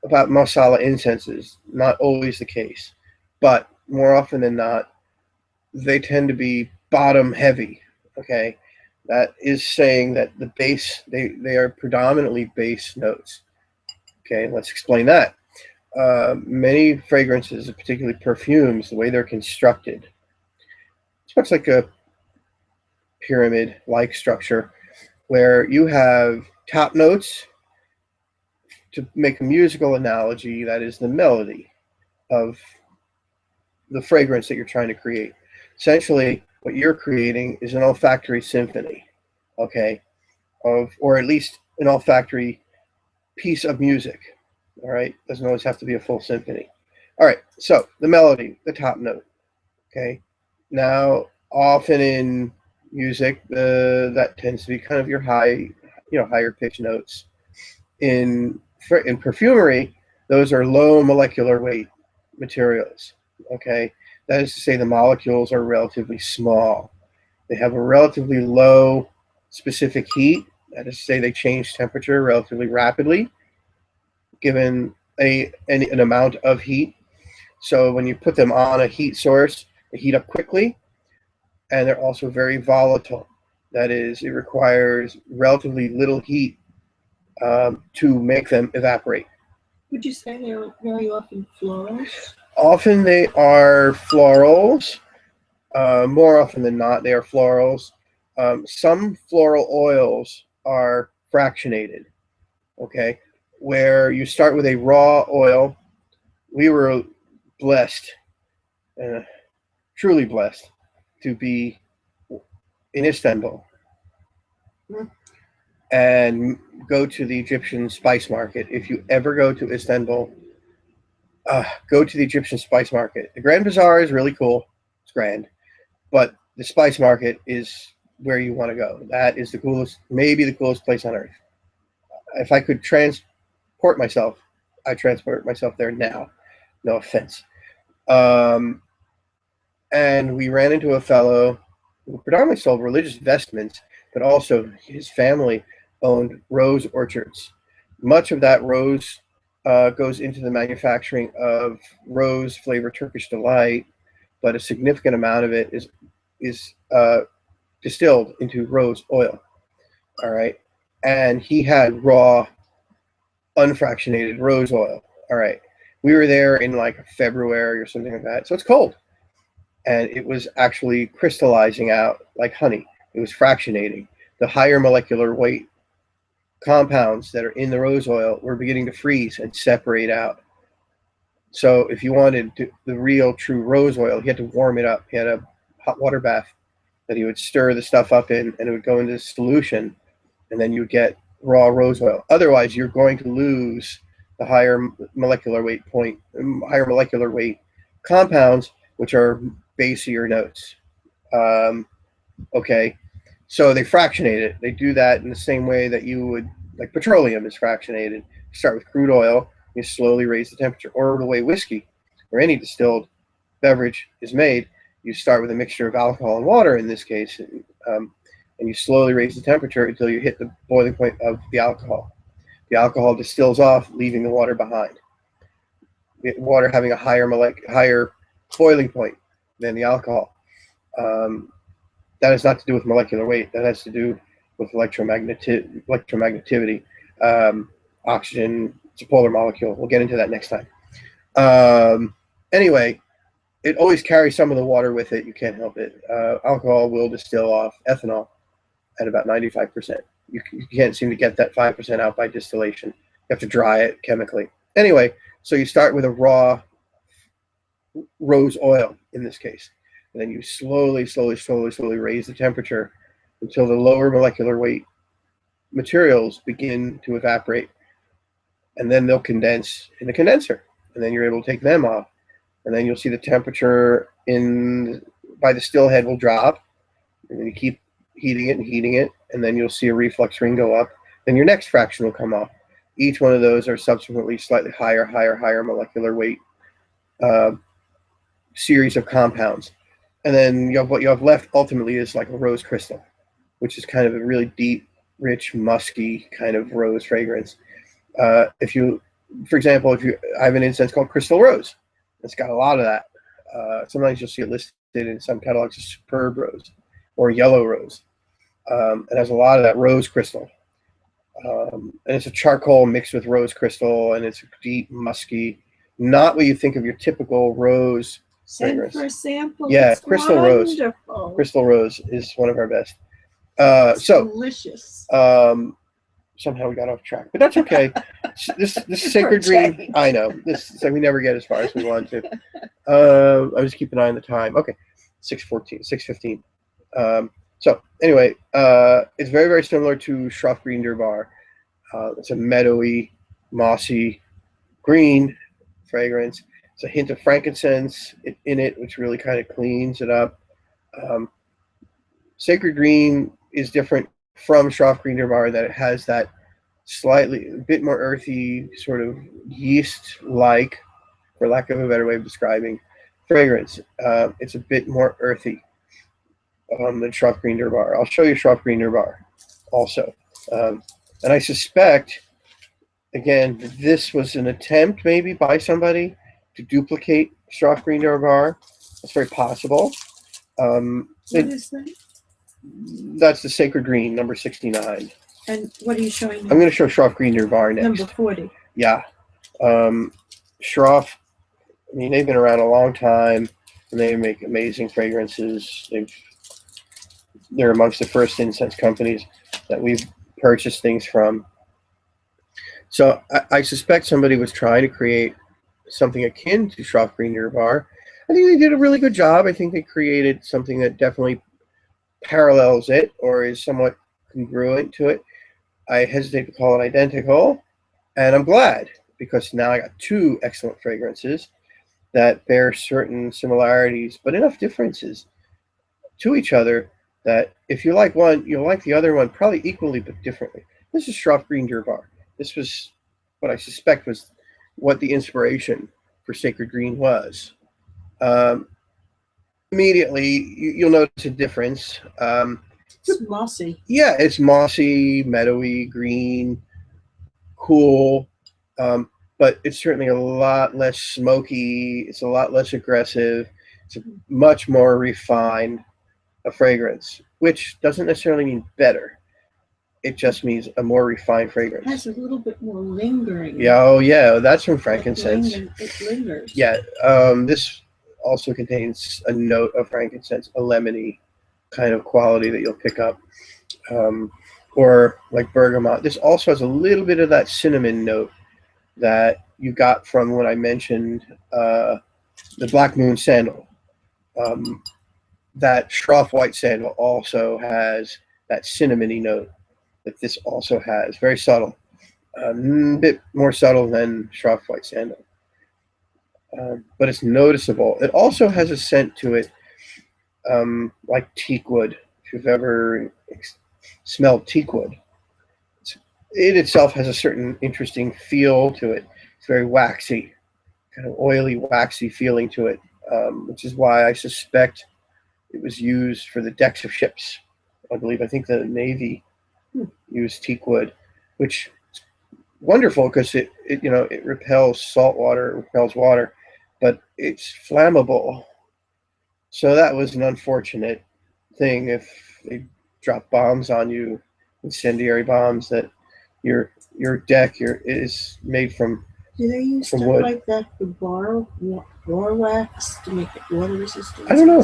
about masala incenses, not always the case, but more often than not, they tend to be bottom heavy. Okay, that is saying that the base, they are predominantly base notes. Okay, let's explain that. Many fragrances, particularly perfumes, the way they're constructed, it's much like a pyramid-like structure where you have top notes. To make a musical analogy, that is the melody of the fragrance that you're trying to create. Essentially, What you're creating is an olfactory symphony, okay, or at least an olfactory piece of music. All right, doesn't always have to be a full symphony. All right, so the melody, the top note. Okay, now often in music, that tends to be kind of your higher pitch notes. In perfumery, those are low molecular weight materials. Okay, that is to say, the molecules are relatively small. They have a relatively low specific heat. That is to say, they change temperature relatively rapidly, given an amount of heat. So when you put them on a heat source, they heat up quickly, and they're also very volatile. That is, it requires relatively little heat to make them evaporate. Would you say they're very often florals? Often they are florals. More often than not, they are florals. Some floral oils are fractionated, okay, where you start with a raw oil. We were blessed, truly blessed, to be in Istanbul and go to the Egyptian spice market. If you ever go to Istanbul, go to the Egyptian spice market. The Grand Bazaar is really cool. It's grand. But the spice market is where you want to go. That is the coolest, maybe the coolest place on earth. If I could transport myself, I transport myself there now. No offense. And we ran into a fellow who predominantly sold religious vestments, but also his family owned rose orchards. Much of that rose goes into the manufacturing of rose flavored Turkish delight, but a significant amount of it is distilled into rose oil. All right, and he had raw, unfractionated rose oil. All right, we were there in like February or something like that, so it's cold, and it was actually crystallizing out like honey. It was fractionating. The higher molecular weight compounds that are in the rose oil were beginning to freeze and separate out. So if you wanted the real true rose oil, he had to warm it up. He had a hot water bath that he would stir the stuff up in, and it would go into the solution, and then you would get raw rose oil. Otherwise, you're going to lose the higher molecular weight compounds, which are basier notes. Okay, so they fractionate it. They do that in the same way that you would, like petroleum is fractionated. You start with crude oil, you slowly raise the temperature, or the way whiskey or any distilled beverage is made. You start with a mixture of alcohol and water in this case, and you slowly raise the temperature until you hit the boiling point of the alcohol. The alcohol distills off, leaving the water behind. The water having a higher boiling point than the alcohol. That has not to do with molecular weight. That has to do with electronegativity. Oxygen, it's a polar molecule. We'll get into that next time. Anyway, it always carries some of the water with it. You can't help it. Alcohol will distill off ethanol at about 95%. You can't seem to get that 5% out by distillation. You have to dry it chemically. Anyway, so you start with a raw rose oil in this case. And then you slowly raise the temperature until the lower molecular weight materials begin to evaporate. And then they'll condense in the condenser. And then you're able to take them off. And then you'll see the temperature by the still head will drop. And then you keep heating it. And then you'll see a reflux ring go up. Then your next fraction will come off. Each one of those are subsequently slightly higher molecular weight series of compounds. And then what you have left ultimately is like a rose crystal, which is kind of a really deep, rich, musky kind of rose fragrance. For example, I have an incense called Crystal Rose. It's got a lot of that. Sometimes you'll see it listed in some catalogs as Superb Rose or Yellow Rose. It has a lot of that rose crystal. And it's a charcoal mixed with rose crystal, and it's deep, musky, not what you think of your typical rose fragrance. Send for a sample. Yeah, it's Crystal wonderful. Rose. Crystal Rose is one of our best. Delicious. Somehow we got off track, but that's okay. This sacred green. I know this. So we never get as far as we want to. I just keep an eye on the time. Okay, 6:14, 6:15. So anyway, it's very, very similar to Schroff Green Durbar. It's a meadowy, mossy green fragrance. It's a hint of frankincense in it, which really kind of cleans it up. Um, Sacred Green is different from Schroff Green Durbar, that it has that slightly a bit more earthy, sort of yeast-like, for lack of a better way of describing, fragrance. It's a bit more earthy than Schroff Green Durbar. I'll show you Schroff Green Durbar also. And I suspect, again, this was an attempt maybe by somebody to duplicate Schroff Green Durbar. It's very possible. What is that? That's the Sacred Green, number 69. And what are you showing me? I'm going to show Schroff Green Durbar next. Number 40. Yeah. Schroff, I mean, they've been around a long time, and they make amazing fragrances. They're amongst the first incense companies that we've purchased things from. So I suspect somebody was trying to create something akin to Schroff Green Durbar. I think they did a really good job. I think they created something that definitely parallels it or is somewhat congruent to it. I hesitate to call it identical, and I'm glad, because now I got two excellent fragrances that bear certain similarities but enough differences to each other that if you like one, you'll like the other one probably equally but differently. This is Schroff Green Durbar. This was what I suspect was what the inspiration for Sacred Green was. Immediately, you'll notice a difference. It's mossy. Yeah, it's mossy, meadowy, green, cool, but it's certainly a lot less smoky. It's a lot less aggressive. It's a much more refined fragrance, which doesn't necessarily mean better. It just means a more refined fragrance. It has a little bit more lingering. Yeah, oh yeah, that's from frankincense. It lingers. Yeah, this also contains a note of frankincense, a lemony kind of quality that you'll pick up, or like bergamot. This also has a little bit of that cinnamon note that you got from when I mentioned the Black Moon sandal. That Schroff White sandal also has that cinnamony note that this also has. Very subtle, a bit more subtle than Schroff White sandal, but it's noticeable. It also has a scent to it, like teak wood. If you've ever smelled teak wood, it itself has a certain interesting feel to it. It's very waxy, kind of oily, waxy feeling to it, which is why I suspect it was used for the decks of ships. I think the Navy used teak wood, which is wonderful because it repels salt water, it repels water, but it's flammable. So that was an unfortunate thing if they drop bombs on you, incendiary bombs, that your deck is made from Do they use stuff wood. like that for bar wax to make it water resistant? I don't know.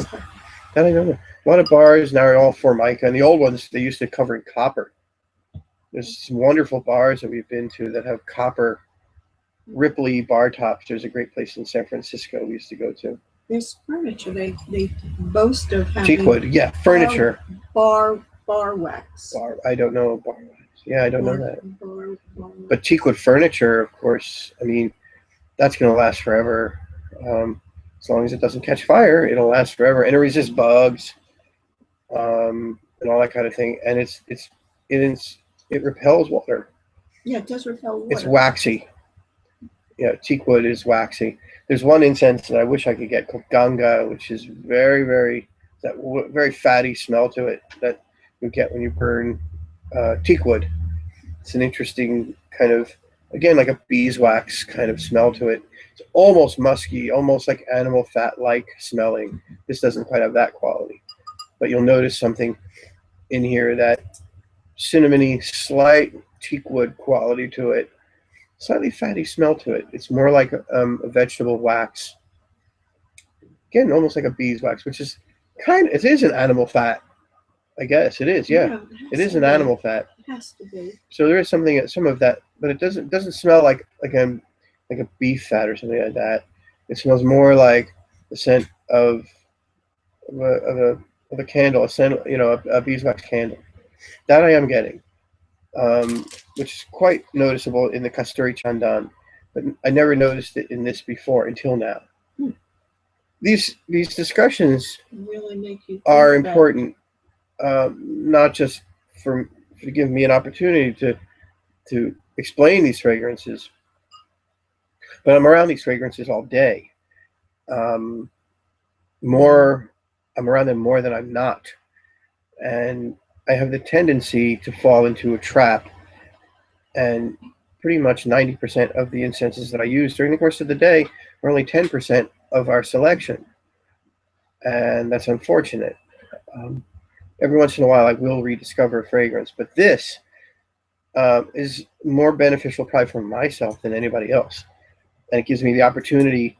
That I don't know. A lot of bars now are all Formica, and the old ones they used to cover in copper. There's some wonderful bars that we've been to that have copper Ripley bar tops. There's a great place in San Francisco we used to go to. There's furniture. They boast of having Teak wood, yeah, furniture. bar wax. Bar, I don't know bar wax. Yeah, I don't know that. Bar. But teak wood furniture, of course, I mean, that's going to last forever. As long as it doesn't catch fire, it'll last forever, and it resists bugs, and all that kind of thing. And it repels water. Yeah, it does repel water. It's waxy. Yeah, teak wood is waxy. There's one incense that I wish I could get called Ganga, which is very, very very fatty smell to it that you get when you burn teak wood. It's an interesting kind of, again, like a beeswax kind of smell to it. It's almost musky, almost like animal fat-like smelling. This doesn't quite have that quality, but you'll notice something in here, that cinnamony, slight teak wood quality to it, slightly fatty smell to it. It's more like a vegetable wax. Again, almost like a beeswax, which is it is an animal fat. I guess it is. Yeah, it is an animal fat. It has to be. So there is some of that, but it doesn't smell like a beef fat or something like that. It smells more like the scent of of a candle, a beeswax candle. That I am getting, which is quite noticeable in the Kasturi Chandan, but I never noticed it in this before until now. These discussions Really make you think are about important, not just to give me an opportunity to explain these fragrances, but I'm around these fragrances all day. Um, more, I'm around them more than I'm not, and I have the tendency to fall into a trap. And pretty much 90% of the incenses that I use during the course of the day are only 10% of our selection, and that's unfortunate. Um, every once in a while, I will rediscover a fragrance, but this is more beneficial probably for myself than anybody else. And it gives me the opportunity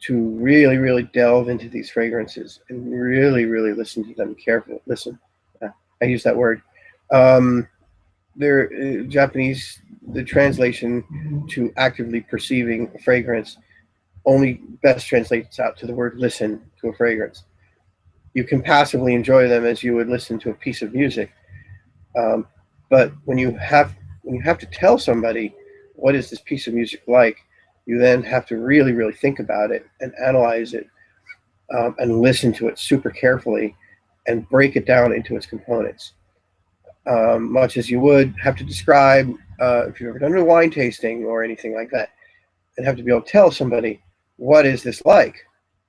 to really, really delve into these fragrances and really, really listen to them carefully. Listen, I use that word. They're Japanese, the translation to actively perceiving a fragrance only best translates out to the word listen to a fragrance. You can passively enjoy them as you would listen to a piece of music. But when you have to tell somebody what is this piece of music like, you then have to really, really think about it and analyze it, and listen to it super carefully and break it down into its components. Much as you would have to describe, if you've ever done a wine tasting or anything like that, and have to be able to tell somebody, what is this like?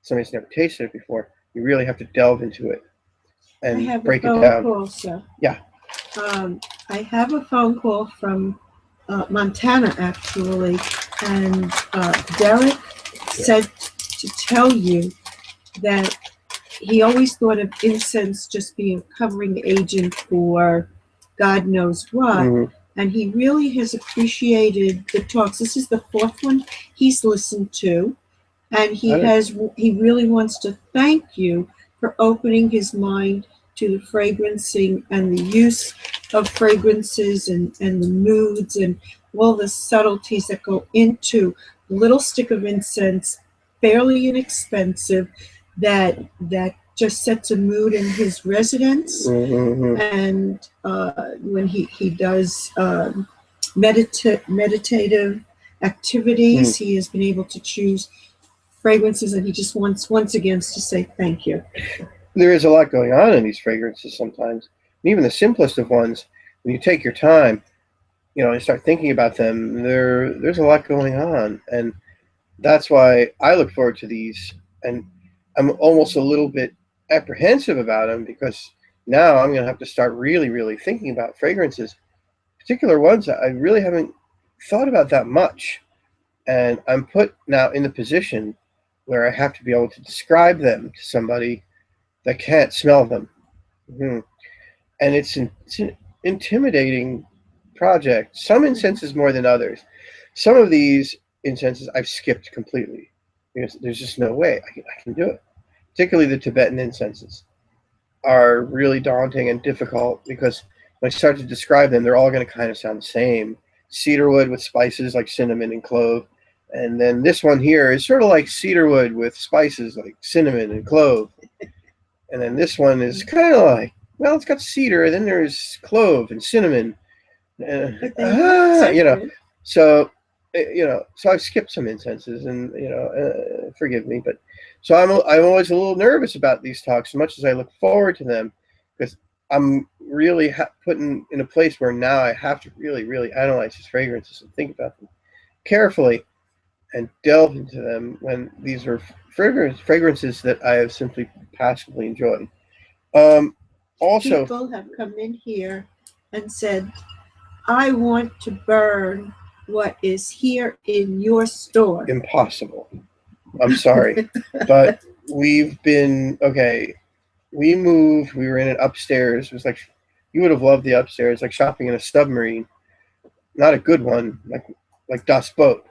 Somebody's never tasted it before. You really have to delve into it I and have break a it phone down. call, sir. Yeah. I have a phone call from Montana, actually, and Derek said to tell you that he always thought of incense just being a covering agent for God knows what, Mhm. and he really has appreciated the talks. This is the fourth one he's listened to, and he really wants to thank you for opening his mind to the fragrancing and the use of fragrances and the moods and all the subtleties that go into a little stick of incense, fairly inexpensive, that just sets a mood in his residence. Mhm. And when he does meditative activities, he has been able to choose fragrances, and he just wants once again to say thank you. There is a lot going on in these fragrances sometimes. And even the simplest of ones, when you take your time, and start thinking about them, there's a lot going on. And that's why I look forward to these. And I'm almost a little bit apprehensive about them, because now I'm going to have to start really, really thinking about fragrances, particular ones that I really haven't thought about that much. And I'm put now in the position where I have to be able to describe them to somebody that can't smell them. Mhm. And it's an intimidating project. Some incenses more than others. Some of these incenses I've skipped completely because there's just no way I can do it. Particularly the Tibetan incenses are really daunting and difficult, because when I start to describe them, they're all going to kind of sound the same. Cedarwood with spices like cinnamon and clove. And then this one here is sort of like cedarwood with spices like cinnamon and clove. And then this one is kind of like, well, it's got cedar, and then there's clove and cinnamon. But they are different. So, so I've skipped some incenses, and forgive me, but so I'm always a little nervous about these talks, as much as I look forward to them, because I'm really put in a place where now I have to really, really analyze these fragrances and think about them carefully and delve into them, when these are fragrances that I have simply passively enjoyed. Also, people have come in here and said, I want to burn what is here in your store. Impossible. I'm sorry. But we've been, okay, we moved, we were in it upstairs. It was like, you would have loved the upstairs, like shopping in a submarine. Not a good one, like Das Boat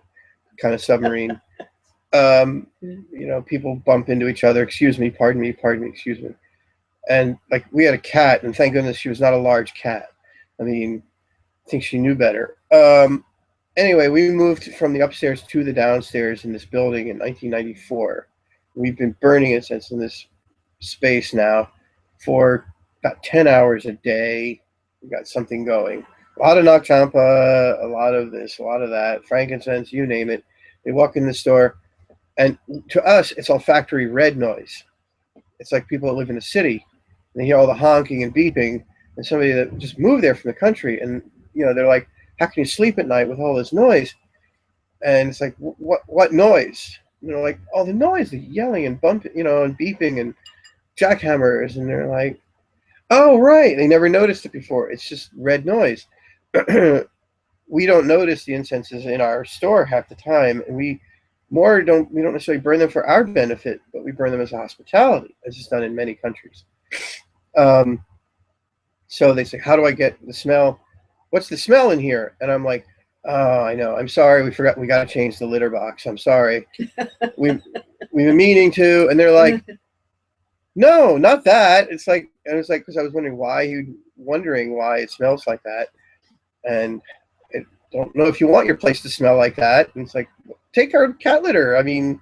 kind of submarine. People bump into each other. Excuse me, pardon me, excuse me. And like, we had a cat, and thank goodness she was not a large cat. I mean, I think she knew better. Anyway, we moved from the upstairs to the downstairs in this building in 1994. We've been burning incense in this space now for about 10 hours a day. We got something going. A lot of Nak Champa, a lot of this, a lot of that, frankincense, you name it. They walk in the store, and to us, it's olfactory red noise. It's like people that live in the city, and they hear all the honking and beeping, and somebody that just moved there from the country, and they're like, how can you sleep at night with all this noise? And it's like, what noise? Like all the noise, the yelling and bumping, and beeping and jackhammers, and they're like, oh, right. They never noticed it before. It's just red noise. We don't notice the incenses in our store half the time, and we don't necessarily burn them for our benefit, but we burn them as a hospitality, as it's done in many countries. So they say, how do I get the smell? What's the smell in here? And I'm like, oh, I know. I'm sorry. We forgot. We got to change the litter box. I'm sorry. We've been meaning to. And they're like, no, not that. It's like, and it's like, because I was wondering why it smells like that. And I don't know if you want your place to smell like that. And it's like, take our cat litter. I mean,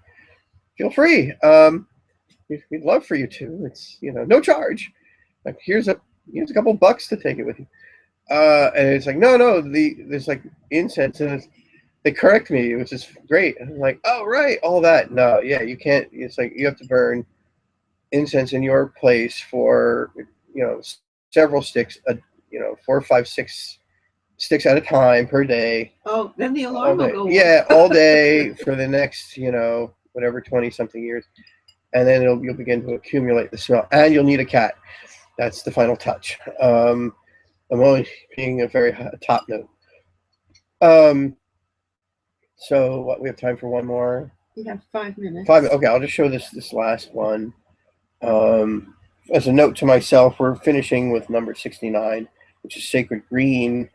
feel free. We'd love for you to. It's, no charge. Like, here's a couple bucks to take it with you. And it's like, no, there's like incense, and they correct me, which is great. And I'm like, oh, right, all that. No, yeah, you can't. It's like you have to burn incense in your place for several sticks, 4, 5, 6 sticks at a time per day. Oh, then the alarm will go off. Yeah, all day for the next whatever 20 something years, and then you'll begin to accumulate the smell, and you'll need a cat. That's the final touch. I'm only being a very top note. So what, we have time for one more? We have 5 minutes. 5. Okay, I'll just show this last one. As a note to myself, we're finishing with number 69, which is Sacred Green,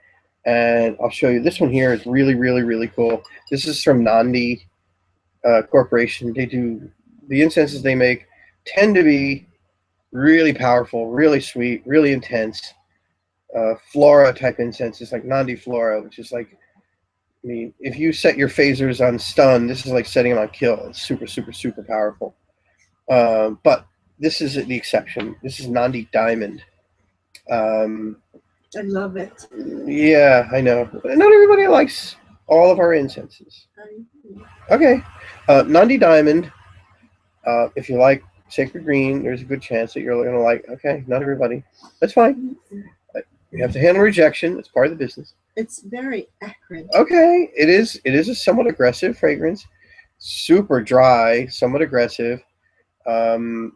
and I'll show you. This one here is really, really, really cool. This is from Nandi Corporation. They do the incenses they make tend to be really powerful, really sweet, really intense. Flora type incenses like Nandi Flora, which is like, I mean, if you set your phasers on stun, this is like setting them on kill. It's super, super, super powerful. But this is the exception. This is Nandi Diamond. I love it. Yeah, I know. Not everybody likes all of our incenses. Okay. Nandi Diamond, if you like Sacred Green, there's a good chance that you're going to like, okay, not everybody. That's fine. You have to handle rejection. It's part of the business. It's very acrid. Okay. It is a somewhat aggressive fragrance. Super dry, somewhat aggressive. What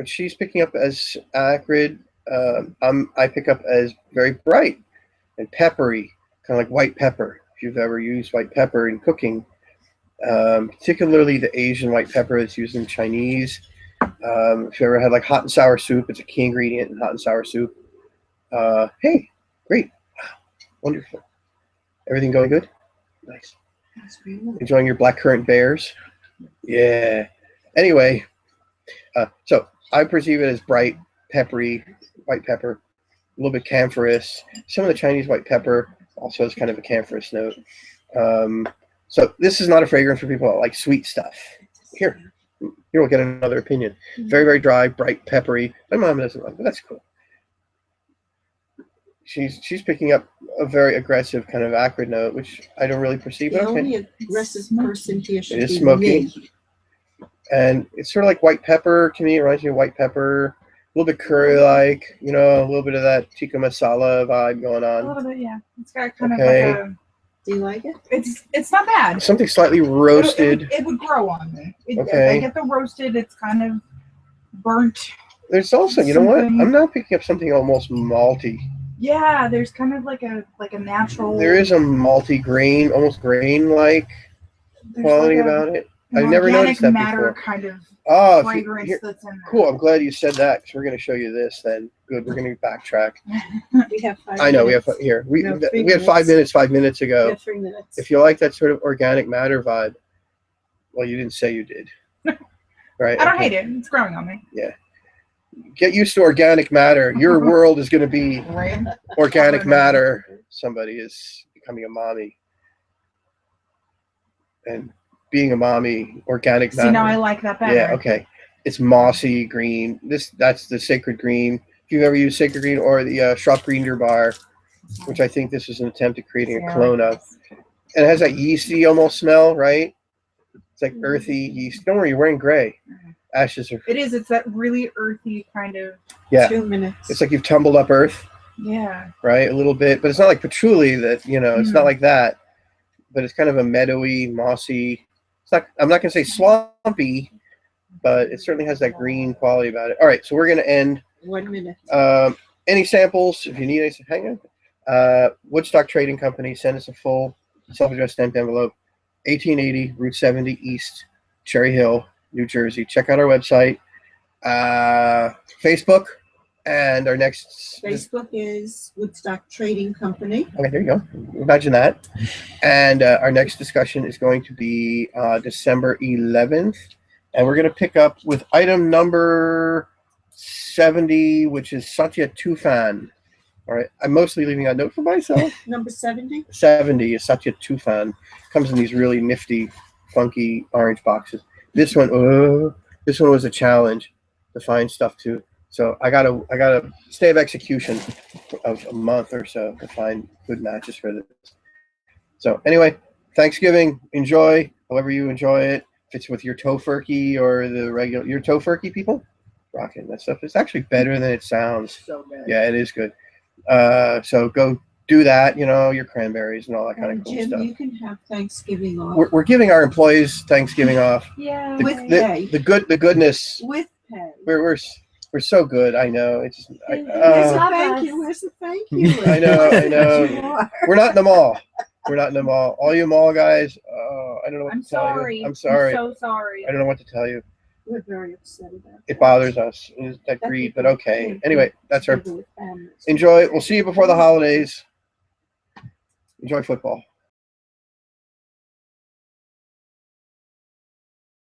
she's picking up as acrid, I pick up as very bright and peppery, kind of like white pepper. If you've ever used white pepper in cooking, particularly the Asian white pepper that's used in Chinese. If you ever had like hot and sour soup, it's a key ingredient in hot and sour soup. Hey, great, wonderful. Everything going good? Nice. Enjoying your blackcurrant bears? Yeah. Anyway, so I perceive it as bright, peppery, white pepper, a little bit camphorous. Some of the Chinese white pepper also has kind of a camphorous note. So this is not a fragrance for people that like sweet stuff. Here we'll get another opinion. Very, very dry, bright, peppery. My mom doesn't like it, but that's cool. She's picking up a very aggressive kind of acrid note, which I don't really perceive. The Okay. only aggressive person here should It is be smoky. me. And it's sort of like white pepper to me. It reminds me of white pepper. A little bit curry-like, a little bit of that tikka masala vibe going A on. little bit, yeah. It's got kind Okay. of like a. Do you like it? It's not bad. Something slightly roasted. It would grow on me. Okay. I get the roasted. It's kind of burnt. There's also, you know what? something- I'm now picking up something almost malty. Yeah, there's kind of like a natural. There is a malty grain, almost grain-like there's quality like a- about it. an I've never organic noticed that matter before. kind of Oh, fragrance here, that's in there. cool. I'm glad you said that because we're going to show you this then. Good. We're going to backtrack. We have 5 I know we have minutes. here. We No, 3 had 5 minutes 5 minutes We ago. have 3 minutes. If you like that sort of organic matter vibe, well, you didn't say you did, right? I don't Okay. hate it. It's growing on me. Get used to organic matter. Your world is going to be Right. organic matter. Somebody is becoming a mommy, and being a mommy, organic matter. See, now I like that better. Yeah. Okay. It's mossy green. That's the sacred green. If you've ever used sacred green or the Shrub Greener bar, which I think this is an attempt at creating a clone of. And it has that yeasty almost smell, right? It's like earthy yeast. Don't worry, you're wearing gray. Ashes are. It is. It's that really earthy kind of. Yeah. 2 minutes. It's like you've tumbled up earth, Yeah. right? A little bit, but it's not like patchouli. That it's not like that. But it's kind of a meadowy, mossy. It's not. I'm not gonna say swampy, but it certainly has that green quality about it. All right, so we're gonna end. 1 minute. Any samples? If you need anything, hang on. Woodstock Trading Company. Send us a full self-addressed stamped envelope. 1880 Route 70 East, Cherry Hill, New Jersey. Check out our website, Facebook, and our next. Facebook is Woodstock Trading Company. Okay, there you go. Imagine that. And our next discussion is going to be December 11th, and we're going to pick up with item number 70, which is Satya Tufan. All right, I'm mostly leaving a note for myself. Number 70. 70 is Satya Tufan. Comes in these really nifty, funky orange boxes. This one was a challenge to find stuff too. So I got a stay of execution of a month or so to find good matches for this. So anyway, Thanksgiving, enjoy however you enjoy it. If it's with your tofurkey or the regular, your tofurkey people, rocking that stuff. It's actually better than it sounds. So good. Yeah, it is good. So go do that. Your cranberries and all that kind of cool Jim, stuff. you can have Thanksgiving off. We're giving our employees Thanksgiving off. Yeah. With pay. The goodness. With pay. We're so good. I know. It's just, Where's the thank you? Where's the thank you? I know. You are. We're not in the mall. All you mall guys. I don't know what I'm to tell sorry. you. I'm sorry. I'm so sorry. I don't know what to tell you. We're very upset about It bothers us. It's that That greed, but people okay. can't Anyway, that's our together with families. enjoy. We'll see you before the holidays. Enjoy football.